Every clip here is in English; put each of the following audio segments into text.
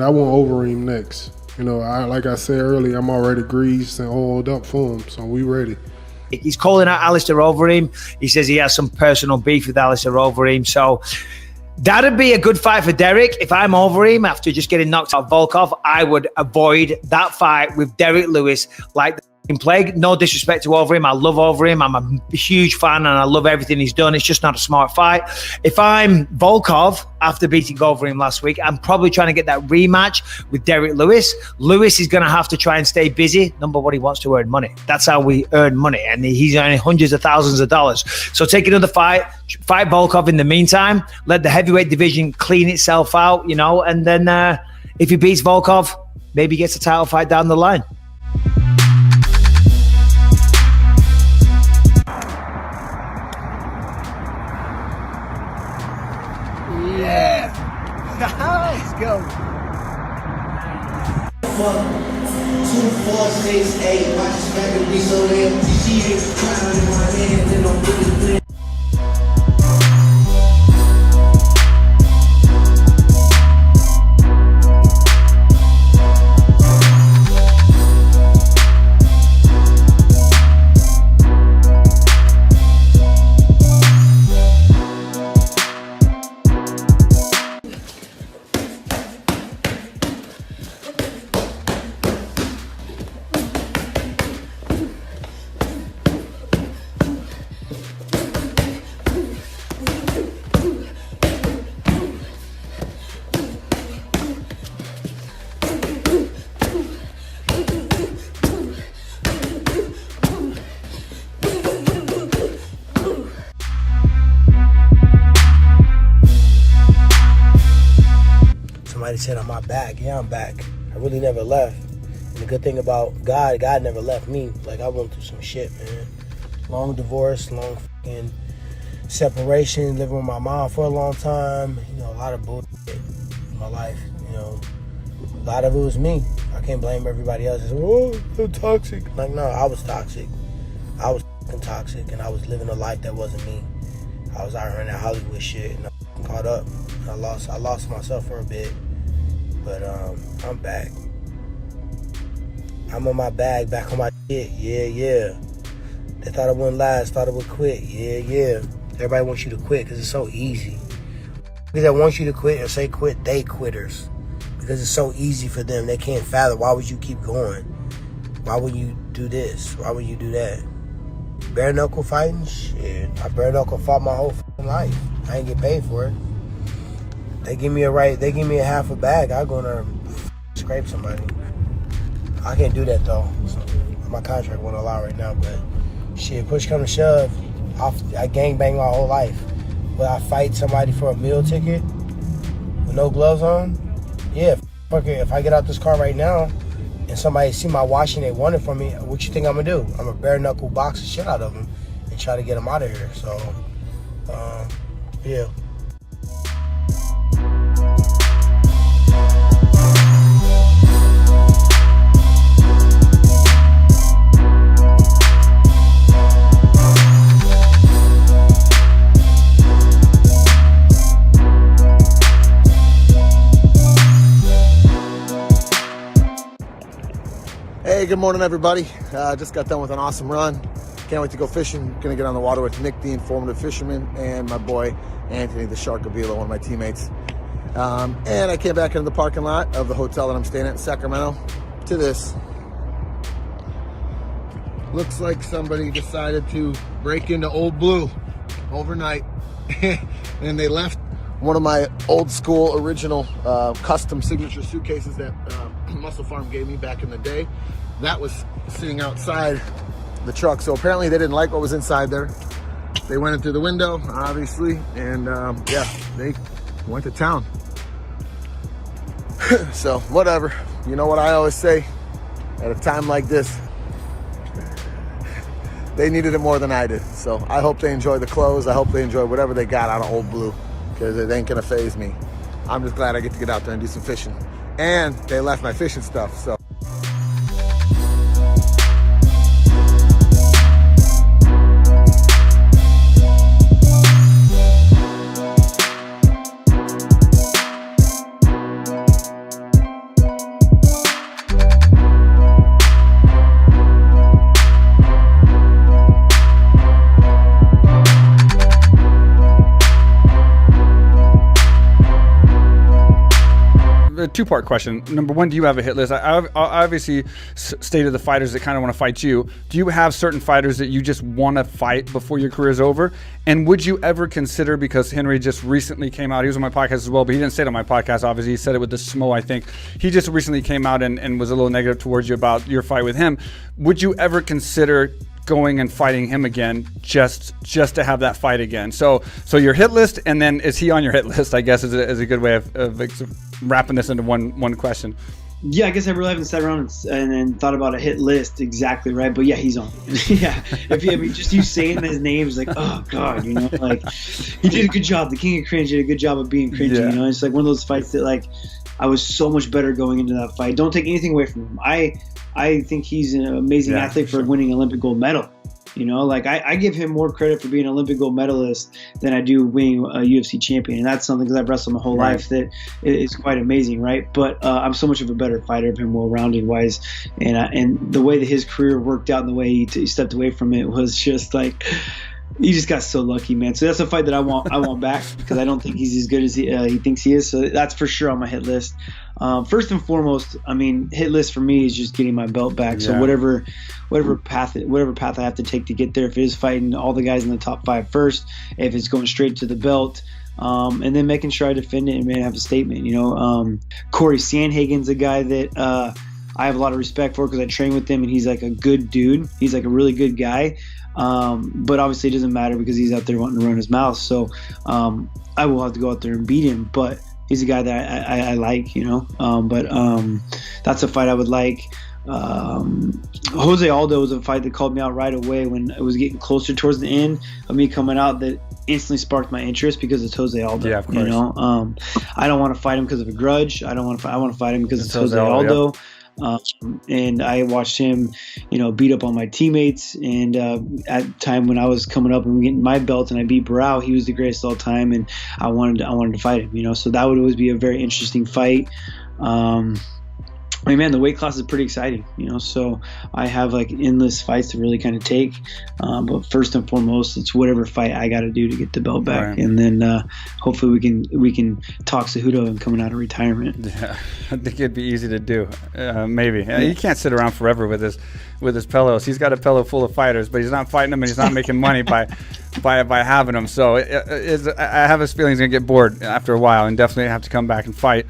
I want Overeem next. You know, like I said earlier, I'm already greased and oiled up for him, so we ready. He's calling out Alistair Overeem. He says he has some personal beef with Alistair Overeem. So that'd be a good fight for Derrick. If I'm Overeem after just getting knocked out Volkov, I would avoid that fight with Derrick Lewis like the plague. No disrespect to Overeem. I love Overeem. I'm a huge fan and I love everything he's done. It's just not a smart fight. If I'm Volkov after beating Overeem last week, I'm probably trying to get that rematch with Derrick Lewis. Lewis is going to have to try and stay busy. Number one, he wants to earn money. That's how we earn money. And he's earning hundreds of thousands of dollars. So take another fight Volkov in the meantime. Let the heavyweight division clean itself out, you know, and then if he beats Volkov, maybe he gets a title fight down the line. Yeah. Let's go. 2, 4, 6, 8. Watch this back and be so damn cheated. Trying in my hand, then I'm really. Somebody said I'm back. Yeah, I'm back. I really never left. And the good thing about God never left me. Like, I went through some shit, man. Long divorce, long fucking separation, living with my mom for a long time. You know, a lot of bullshit in my life. You know, a lot of it was me. I can't blame everybody else. Oh, I'm toxic. Like, no, I was toxic. I was fucking toxic, and I was living a life that wasn't me. I was out here in that Hollywood shit, and I caught up. I lost myself for a bit. But I'm back. I'm on my bag, back on my shit. Yeah. They thought it wouldn't last, thought it would quit. Yeah. Everybody wants you to quit because it's so easy. Because they want you to quit or say quit, they quitters. Because it's so easy for them. They can't fathom. Why would you keep going? Why would you do this? Why would you do that? Bare knuckle fighting? Shit. I bare knuckle fought my whole fucking life. I ain't get paid for it. They give me a half a bag, I go in there and scrape somebody. I can't do that though. So my contract won't allow right now, but shit, push come to shove, I gangbang my whole life. Will I fight somebody for a meal ticket with no gloves on? Yeah, fuck it. If I get out this car right now and somebody see my watch and they want it from me, what you think I'm gonna do? I'm a bare knuckle box the shit out of them and try to get them out of here. So, yeah. Hey, good morning, everybody. Just got done with an awesome run. Can't wait to go fishing. Gonna get on the water with Nick, the informative fisherman, and my boy Anthony, the shark Avila, one of my teammates. And I came back into the parking lot of the hotel that I'm staying at in Sacramento to this. Looks like somebody decided to break into Old Blue overnight, and they left one of my old school original custom signature suitcases that Muscle Farm gave me back in the day. That was sitting outside the truck, so apparently they didn't like what was inside there. They went in through the window, obviously, and yeah, they went to town. So whatever, you know what I always say, at a time like this, they needed it more than I did. So I hope they enjoy the clothes. I hope they enjoy whatever they got out of Old Blue, because it ain't gonna faze me. I'm just glad I get to get out there and do some fishing. And they left my fishing stuff, so. two-part question. Number one, do you have a hit list? I obviously stated the fighters that kind of want to fight you. Do you have certain fighters that you just want to fight before your career is over? And would you ever consider, because Henry just recently came out, he was on my podcast as well, but he didn't say it on my podcast, obviously. He said it with the Smo, I think. He just recently came out and was a little negative towards you about your fight with him. Would you ever consider going and fighting him again just to have that fight again? So your hit list, and then is he on your hit list, I guess, is a good way of wrapping this into one question. Yeah, I guess I really haven't sat around and thought about a hit list exactly, right? But yeah, he's on. Yeah, just you saying his name is like, oh god, you know, like he did a good job. The King of Cringe did a good job of being cringy. Yeah. You know, it's like one of those fights that like I was so much better going into that fight. Don't take anything away from him. I think he's an amazing athlete for winning Olympic gold medal. You know, like I give him more credit for being an Olympic gold medalist than I do winning a UFC champion. And that's something, because I've wrestled my whole life, that is quite amazing, right? But I'm so much of a better fighter of him, well-rounded wise. And the way that his career worked out and the way he stepped away from it was just like, he just got so lucky, man. So that's a fight that I want back, because I don't think he's as good as he thinks he is. So that's for sure on my hit list. First and foremost, I mean, hit list for me is just getting my belt back. So whatever path I have to take to get there, if it is fighting all the guys in the top 5 first, if it's going straight to the belt, and then making sure I defend it and have a statement. You know, Corey Sandhagen's a guy that I have a lot of respect for, because I train with him and he's like a good dude. He's like a really good guy. But obviously it doesn't matter because he's out there wanting to run his mouth. So I will have to go out there and beat him. But he's a guy that I like, you know. But that's a fight I would like. Jose Aldo was a fight that called me out right away when it was getting closer towards the end of me coming out, that instantly sparked my interest, because it's Jose Aldo. Yeah, of course. You know, I don't want to fight him because of a grudge. I want to fight him because it's Jose Aldo. Yep. And I watched him, you know, beat up on my teammates. And at the time when I was coming up and getting my belt and I beat Barao, he was the greatest of all time, and I wanted to fight him, you know. So that would always be a very interesting fight. I mean, man, the weight class is pretty exciting, you know, so I have like endless fights to really kind of take. But first and foremost, it's whatever fight I got to do to get the belt back. Right. And then hopefully we can talk Cejudo and coming out of retirement. Yeah, I think it'd be easy to do. Maybe. He can't sit around forever with his pillows. He's got a pillow full of fighters, but he's not fighting them and he's not making money by having them. So I have this feeling he's going to get bored after a while and definitely have to come back and fight.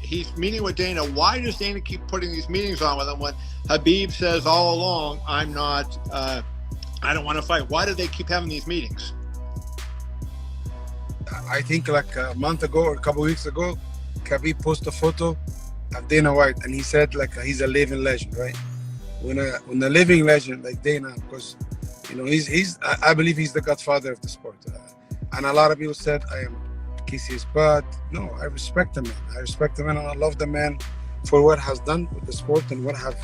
He's meeting with Dana. Why does Dana keep putting these meetings on with him when Khabib says all along, I don't want to fight? Why do they keep having these meetings? I think like a month ago or a couple weeks ago, Khabib posted a photo of Dana White, and he said like he's a living legend, right? When a living legend like Dana, because you know I believe he's the godfather of the sport, and a lot of people said I am kissing, but no, I respect the man. I respect the man, and I love the man for what has done with the sport and what have,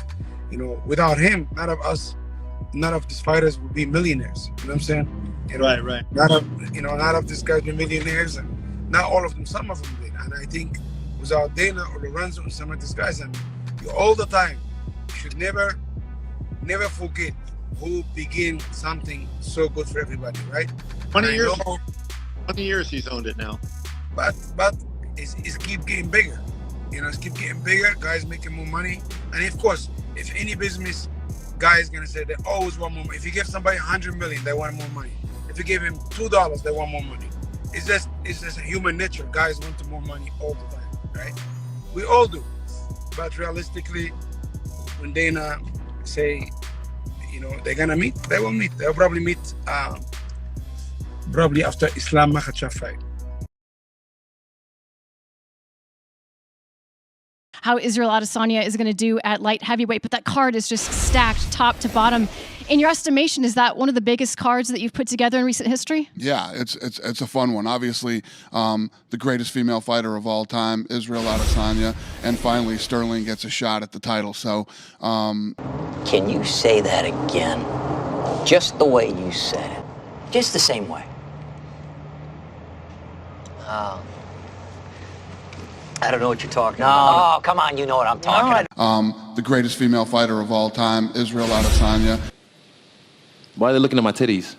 you know, without him, none of these fighters would be millionaires. You know what I'm saying? You know, right. None of these guys be millionaires, and not all of them. Some of them did. And I think without Dana or Lorenzo and some of these guys, and all the time, you should never forget who began something so good for everybody, right? 20 years he's owned it now. But it's keep getting bigger. You know, it's keep getting bigger. Guys making more money. And of course, if any business guy is gonna say they always want more money. If you give somebody $100 million, they want more money. If you give him $2, they want more money. It's just a human nature. Guys want more money all the time, right? We all do. But realistically, when Dana say, you know, they're gonna meet, they will meet. They'll probably meet probably after Islam Makhachev fight. How Israel Adesanya is going to do at light heavyweight, but that card is just stacked top to bottom. In your estimation, is that one of the biggest cards that you've put together in recent history? Yeah, it's a fun one. Obviously, the greatest female fighter of all time, Israel Adesanya, and finally Sterling gets a shot at the title. So, can you say that again? Just the way you said it. Just the same way. I don't know what you're talking about. Oh, come on, you know what I'm talking about. The greatest female fighter of all time, Israel Adesanya. Why are they looking at my titties?